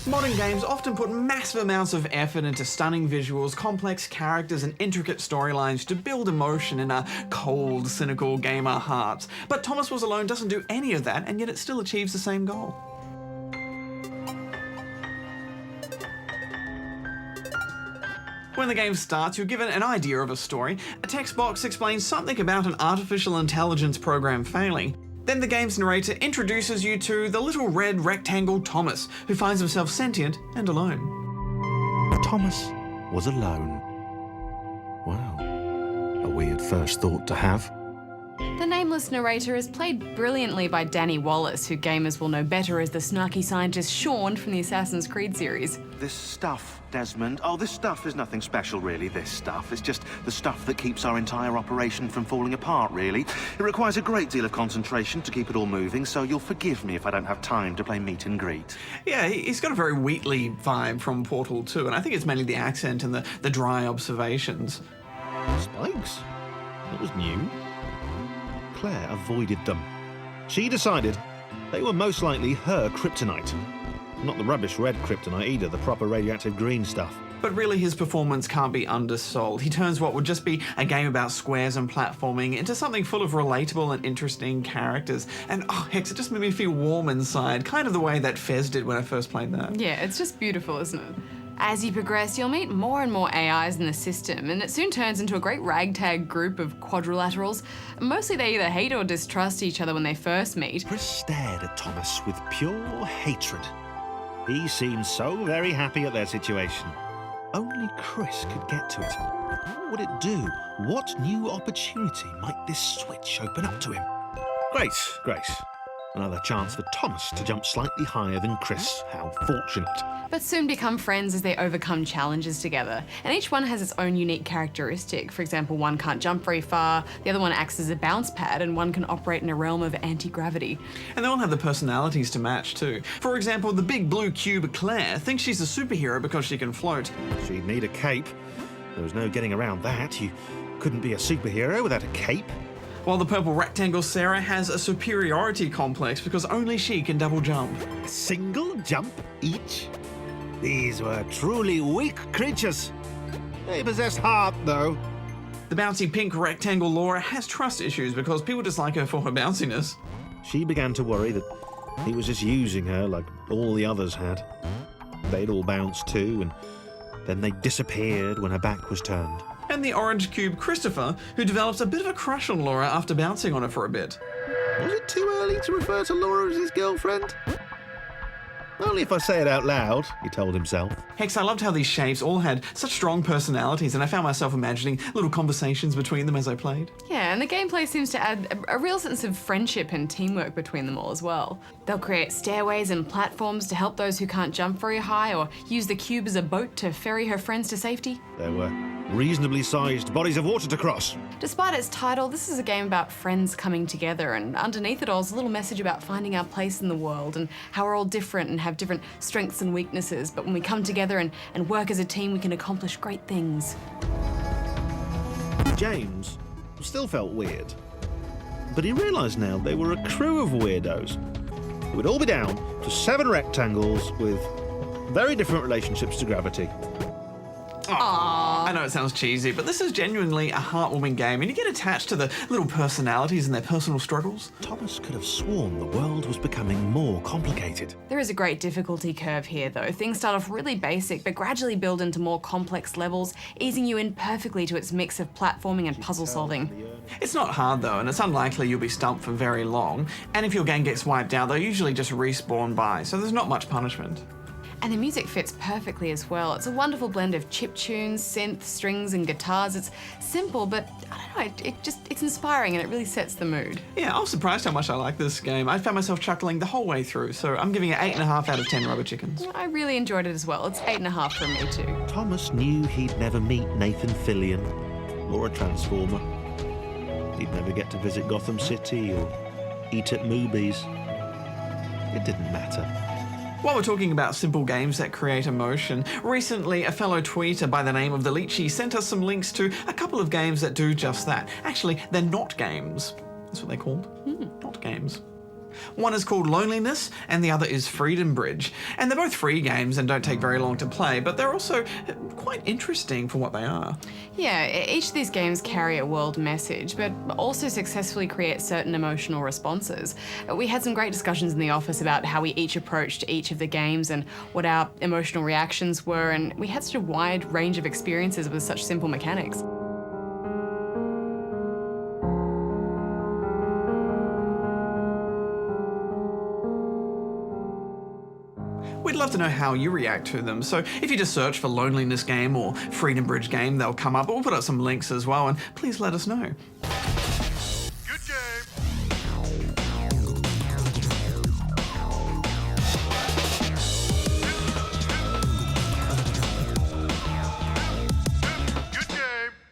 Modern games often put massive amounts of effort into stunning visuals, complex characters, and intricate storylines to build emotion in our cold, cynical gamer hearts. But Thomas Was Alone doesn't do any of that, and yet it still achieves the same goal. When the game starts, you're given an idea of a story. A text box explains something about an artificial intelligence program failing. Then the game's narrator introduces you to the little red rectangle Thomas, who finds himself sentient and alone. Thomas was alone. Wow. A weird first thought to have. The nameless narrator is played brilliantly by Danny Wallace, who gamers will know better as the snarky scientist Sean from the Assassin's Creed series. This stuff, Desmond. Oh, this stuff is nothing special, really, this stuff. It's just the stuff that keeps our entire operation from falling apart, really. It requires a great deal of concentration to keep it all moving, so you'll forgive me if I don't have time to play meet and greet. Yeah, he's got a very Wheatley vibe from Portal 2, and I think it's mainly the accent and the dry observations. Spikes? That was new. Claire avoided them. She decided they were most likely her kryptonite. Not the rubbish red kryptonite either, the proper radioactive green stuff. But really, his performance can't be undersold. He turns what would just be a game about squares and platforming into something full of relatable and interesting characters. And oh, Hex, it just made me feel warm inside, kind of the way that Fez did when I first played that. Yeah, it's just beautiful, isn't it? As you progress, you'll meet more and more AIs in the system, and it soon turns into a great ragtag group of quadrilaterals. Mostly they either hate or distrust each other when they first meet. Chris stared at Thomas with pure hatred. He seemed so very happy at their situation. Only Chris could get to it. What would it do? What new opportunity might this switch open up to him? Grace. Another chance for Thomas to jump slightly higher than Chris. How fortunate. But soon become friends as they overcome challenges together. And each one has its own unique characteristic. For example, one can't jump very far, the other one acts as a bounce pad, and one can operate in a realm of anti-gravity. And they all have the personalities to match too. For example, the big blue cube Claire thinks she's a superhero because she can float. She'd need a cape. There was no getting around that. You couldn't be a superhero without a cape. While the purple rectangle Sarah has a superiority complex because only she can double jump. A single jump each? These were truly weak creatures. They possessed heart, though. The bouncy pink rectangle Laura has trust issues because people dislike her for her bounciness. She began to worry that he was just using her like all the others had. They'd all bounced too, and then they disappeared when her back was turned. And the orange cube Christopher, who develops a bit of a crush on Laura after bouncing on her for a bit. Was it too early to refer to Laura as his girlfriend? Only if I say it out loud, he told himself. Hex, I loved how these shapes all had such strong personalities, and I found myself imagining little conversations between them as I played. Yeah, and the gameplay seems to add a real sense of friendship and teamwork between them all as well. They'll create stairways and platforms to help those who can't jump very high, or use the cube as a boat to ferry her friends to safety. There were reasonably sized bodies of water to cross. Despite its title, this is a game about friends coming together, and underneath it all is a little message about finding our place in the world and how we're all different and have different strengths and weaknesses, but when we come together and work as a team, we can accomplish great things. James still felt weird, but he realised now they were a crew of weirdos who would all be down to 7 rectangles with very different relationships to gravity. Aww. I know it sounds cheesy, but this is genuinely a heartwarming game, and you get attached to the little personalities and their personal struggles. Thomas could have sworn the world was becoming more complicated. There is a great difficulty curve here, though. Things start off really basic, but gradually build into more complex levels, easing you in perfectly to its mix of platforming and puzzle solving. It's not hard though, and it's unlikely you'll be stumped for very long. And if your game gets wiped out, they'll usually just respawn by, so there's not much punishment. And the music fits perfectly as well. It's a wonderful blend of chiptunes, synth, strings, and guitars. It's simple, but I don't know, it's inspiring and it really sets the mood. Yeah, I was surprised how much I like this game. I found myself chuckling the whole way through, so I'm giving it 8.5 out of 10 rubber chickens. I really enjoyed it as well. It's 8.5 from me too. Thomas knew he'd never meet Nathan Fillion or a Transformer. He'd never get to visit Gotham City or eat at Moobies. It didn't matter. While we're talking about simple games that create emotion, recently a fellow tweeter by the name of The Leechy sent us some links to a couple of games that do just that. Actually, they're not games. That's what they're called. Not games. One is called Loneliness and the other is Freedom Bridge. And they're both free games and don't take very long to play, but they're also quite interesting for what they are. Yeah, each of these games carry a world message, but also successfully create certain emotional responses. We had some great discussions in the office about how we each approached each of the games and what our emotional reactions were, and we had such a wide range of experiences with such simple mechanics. We'd love to know how you react to them, so if you just search for Loneliness Game or Freedom Bridge Game, they'll come up. We'll put up some links as well, and please let us know.